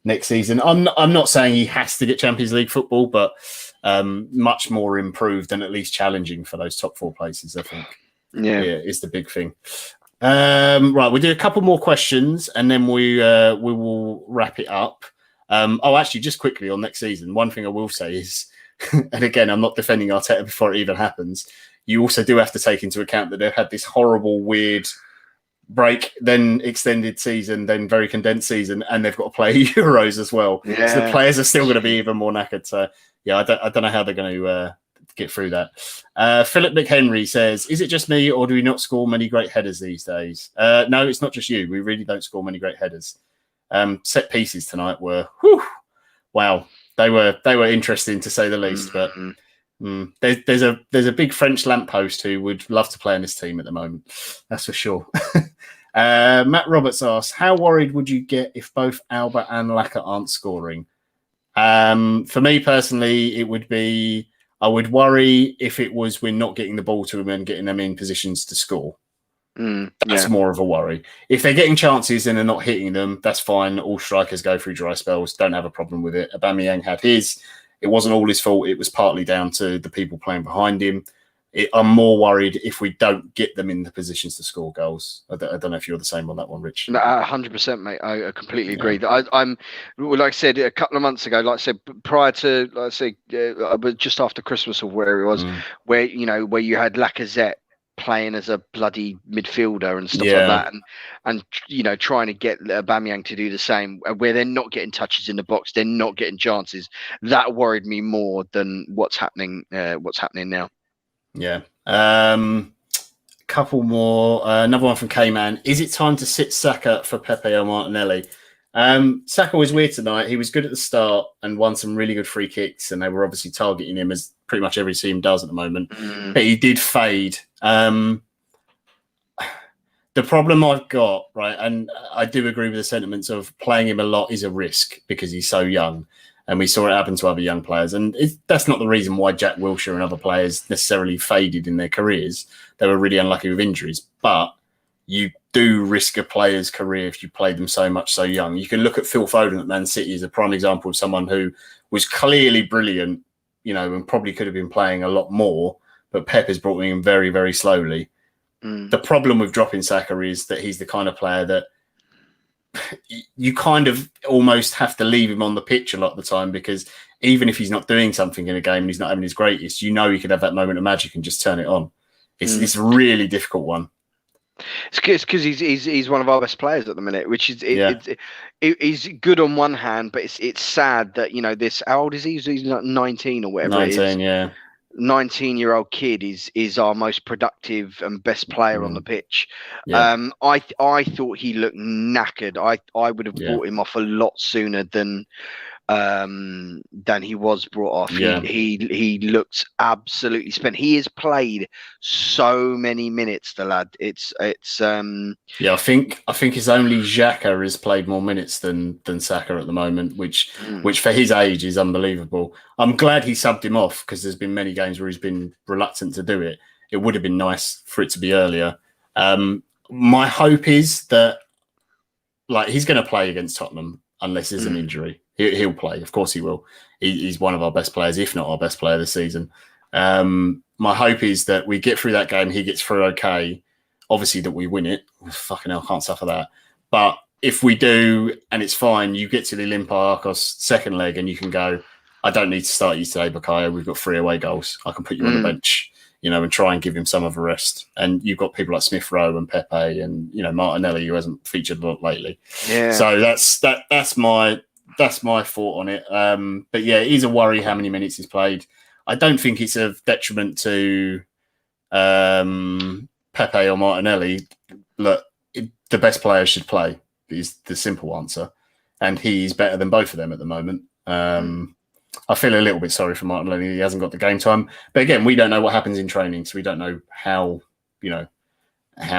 next season. I'm not saying he has to get Champions League football, but much more improved and at least challenging for those top 4 places, I think. Yeah, is the big thing. Right, we'll do a couple more questions and then we will wrap it up. Actually, just quickly on next season, one thing I will say is, and again, I'm not defending Arteta before it even happens, you also do have to take into account that they've had this horrible, weird break, then extended season, then very condensed season, and they've got to play Euros as well. Yeah. So the players are still going to be even more knackered. So, yeah, I don't know how they're going to get through that. Philip McHenry says, is it just me or do we not score many great headers these days? No, it's not just you. We really don't score many great headers. Set pieces tonight were, wow. They were interesting to say the least, but there's a big French lamppost who would love to play in this team at the moment. That's for sure. Matt Roberts asks, how worried would you get if both Alba and Laka aren't scoring? For me personally, it would be, I would worry if it was we're not getting the ball to them and getting them in positions to score. That's more of a worry. If they're getting chances and they're not hitting them, that's fine. All strikers go through dry spells. Don't have a problem with it. Aubameyang had his. It wasn't all his fault. It was partly down to the people playing behind him. I'm more worried if we don't get them in the positions to score goals. I don't know if you're the same on that one, Rich. No, 100%, mate. I completely agree. I'm like I said a couple of months ago, like I said, prior to, like I say, just after Christmas or where it was, where you had Lacazette playing as a bloody midfielder and stuff like that, and trying to get Aubameyang to do the same, where they're not getting touches in the box, they're not getting chances. That worried me more than what's happening now. Yeah. couple more. Another one from K-Man. Is it time to sit Saka for Pepe or Martinelli? Saka was weird tonight. He was good at the start and won some really good free kicks, and they were obviously targeting him as pretty much every team does at the moment. But he did fade. The problem I've got, right, and I do agree with the sentiments of playing him a lot is a risk because he's so young. And we saw it happen to other young players. And that's not the reason why Jack Wilshere and other players necessarily faded in their careers. They were really unlucky with injuries. But you do risk a player's career if you play them so much so young. You can look at Phil Foden at Man City as a prime example of someone who was clearly brilliant, and probably could have been playing a lot more. But Pep has brought him very, very slowly. The problem with dropping Saka is that he's the kind of player that you kind of almost have to leave him on the pitch a lot of the time, because even if he's not doing something in a game and he's not having his greatest, he could have that moment of magic and just turn it on. It's a really difficult one. It's because he's one of our best players at the minute, which is he's good on one hand, but it's sad that this. How old is he? He's not 19 or whatever. 19, it is. Yeah. 19-year-old kid is our most productive and best player on the pitch. Yeah. I thought he looked knackered. I would have brought him off a lot sooner than he was brought off. Yeah. He looks absolutely spent. He has played so many minutes, the lad. It's I think it's only Xhaka has played more minutes than Saka at the moment, which for his age is unbelievable. I'm glad he subbed him off, because there's been many games where he's been reluctant to do it. It would have been nice for it to be earlier. My hope is that he's going to play against Tottenham unless there's an injury. He'll play. Of course he will. He's one of our best players, if not our best player this season. My hope is that we get through that game. He gets through okay. Obviously that we win it. Fucking hell, can't suffer that. But if we do and it's fine, you get to the Olympiakos second leg and you can go, I don't need to start you today, Bukayo. We've got 3 away goals. I can put you on the bench, and try and give him some of a rest. And you've got people like Smith Rowe and Pepe and, Martinelli, who hasn't featured a lot lately. Yeah. So that's my thought on it. But yeah, it is a worry how many minutes he's played. I don't think it's a detriment to Pepe or Martinelli. Look, the best player should play is the simple answer. And he's better than both of them at the moment. I feel a little bit sorry for Martinelli. He hasn't got the game time. But again, we don't know what happens in training. So we don't know how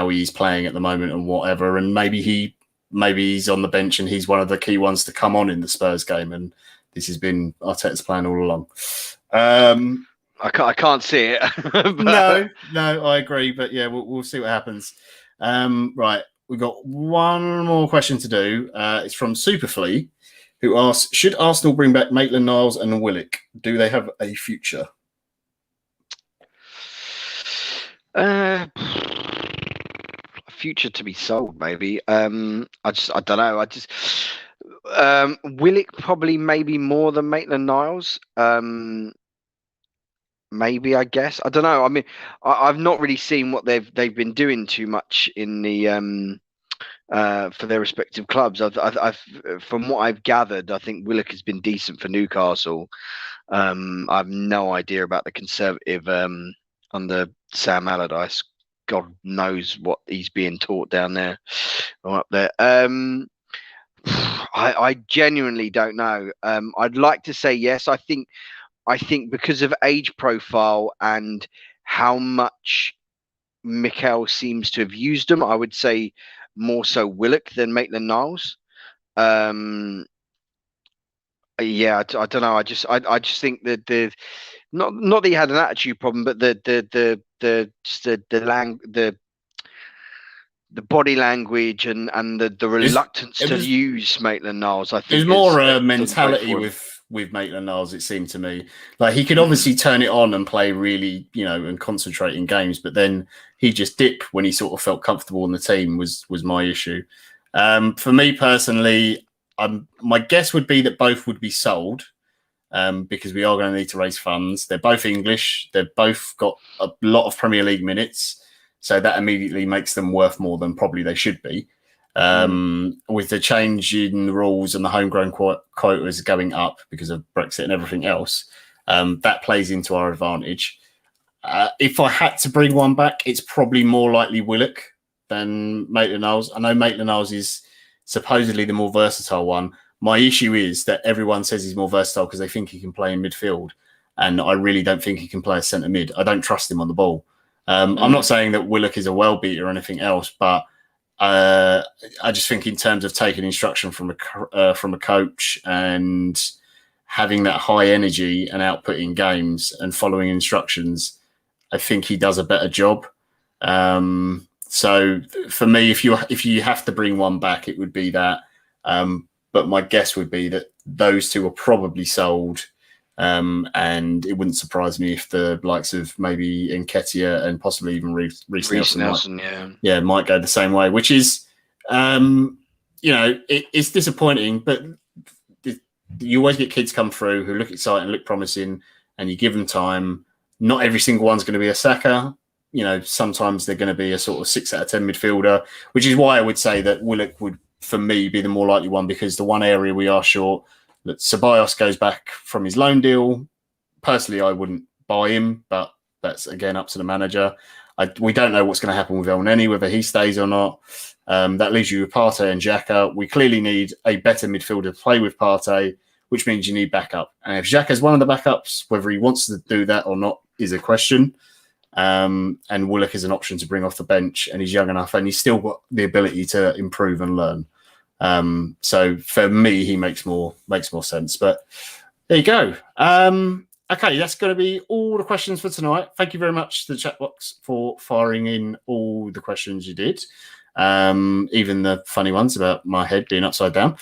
he's playing at the moment and whatever. And maybe he's on the bench and he's one of the key ones to come on in the Spurs game. And this has been Arteta's plan all along. I can't see it. No, I agree. But yeah, we'll see what happens. Right. We've got one more question to do. It's from Superflea, who asks, should Arsenal bring back Maitland-Niles and Willock? Do they have a future? A future to be sold, maybe. I don't know. Willock probably maybe more than Maitland-Niles. Maybe, I guess. I don't know. I mean, I've not really seen what they've been doing too much in the for their respective clubs. I've from what I've gathered, I think Willock has been decent for Newcastle. I have no idea about the Conservative under Sam Allardyce. God knows what he's being taught down there or up there. I genuinely don't know. I'd like to say yes. I think because of age profile and how much Mikel seems to have used them, I would say more so Willock than Maitland-Niles. Yeah, I don't know. I just think that not that he had an attitude problem, but the body language and the reluctance to use Maitland-Niles. I think there's more a mentality with Maitland-Niles, it seemed to me. Like, he could obviously turn it on and play really, and concentrate in games, but then he just dip when he sort of felt comfortable in the team was my issue. For me personally, my guess would be that both would be sold because we are going to need to raise funds. They're both English. They've both got a lot of Premier League minutes. So that immediately makes them worth more than probably they should be. With the change in the rules and the homegrown quotas going up because of Brexit and everything else, that plays into our advantage. If I had to bring one back, it's probably more likely Willock than Maitland-Niles. I know Maitland-Niles is supposedly the more versatile one. My issue is that everyone says he's more versatile because they think he can play in midfield. And I really don't think he can play as centre mid. I don't trust him on the ball. I'm not saying that Willock is a well beater or anything else, but I just think in terms of taking instruction from a coach and having that high energy and output in games and following instructions, I think he does a better job. So for me, if you have to bring one back, it would be that. But my guess would be that those two are probably sold. And it wouldn't surprise me if the likes of maybe Nketiah and possibly even Reece Nelson might go the same way, which is, it's disappointing, but you always get kids come through who look exciting, look promising, and you give them time. Not every single one's going to be a Saka. Sometimes they're going to be a sort of 6 out of 10 midfielder, which is why I would say that Willock would, for me, be the more likely one, because the one area we are short, that Ceballos goes back from his loan deal. Personally, I wouldn't buy him, but that's, again, up to the manager. We don't know what's going to happen with Elneny, whether he stays or not. That leaves you with Partey and Xhaka. We clearly need a better midfielder to play with Partey, which means you need backup. And if Xhaka's one of the backups, whether he wants to do that or not is a question. And Willock is an option to bring off the bench, and he's young enough, and he's still got the ability to improve and learn. So for me, he makes more sense. But there you go. Okay, that's going to be all the questions for tonight. Thank you very much to the chat box for firing in all the questions you did, even the funny ones about my head being upside down.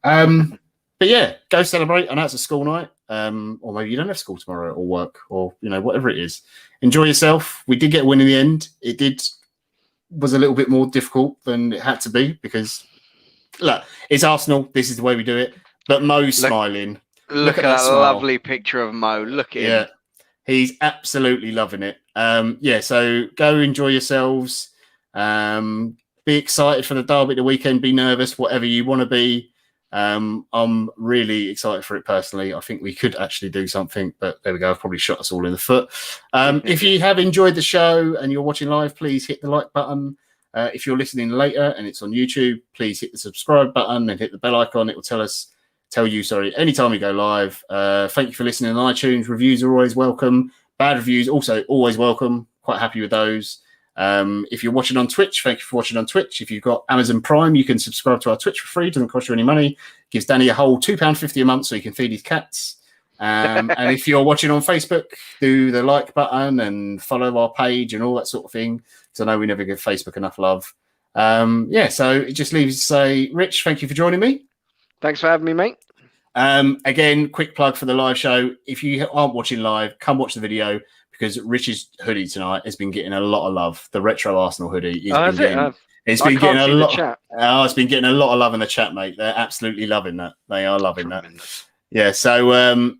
But yeah, go celebrate. I know it's a school night, or maybe you don't have school tomorrow or work or whatever it is. Enjoy yourself. We did get a win in the end. It was a little bit more difficult than it had to be because look, it's Arsenal. This is the way we do it. But Mo's smiling. Look at that lovely picture of Mo. Look at him. He's absolutely loving it. So go enjoy yourselves. Be excited for the derby at the weekend. Be nervous, whatever you want to be. I'm really excited for it personally. I think we could actually do something, but there we go. I've probably shot us all in the foot. If you have enjoyed the show and you're watching live, please hit the like button. If you're listening later and it's on YouTube, please hit the subscribe button and hit the bell icon. It will tell you anytime we go live. Thank you for listening on iTunes. Reviews are always welcome. Bad reviews also always welcome. Quite happy with those. If you're watching on Twitch, thank you for watching on Twitch. If you've got Amazon Prime, you can subscribe to our Twitch for free. It doesn't cost you any money. Gives Dani a whole £2.50 a month so he can feed his cats. And if you're watching on Facebook, do the like button and follow our page and all that sort of thing. Because I know we never give Facebook enough love. So it just leaves to say, Rich, thank you for joining me. Thanks for having me, mate. Again, quick plug for the live show. If you aren't watching live, come watch the video because Rich's hoodie tonight has been getting a lot of love. The retro Arsenal hoodie. It's been getting a lot. It's been getting a lot of love in the chat, mate. They're absolutely loving that. They are loving that. Yeah. So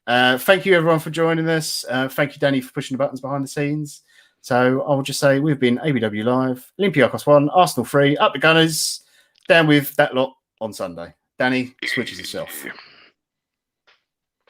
thank you everyone for joining us. Thank you, Dani, for pushing the buttons behind the scenes. So I will just say we've been ABW Live, Olympiakos 1, Arsenal 3, up the Gunners, down with that lot on Sunday. Dani, switches yourself.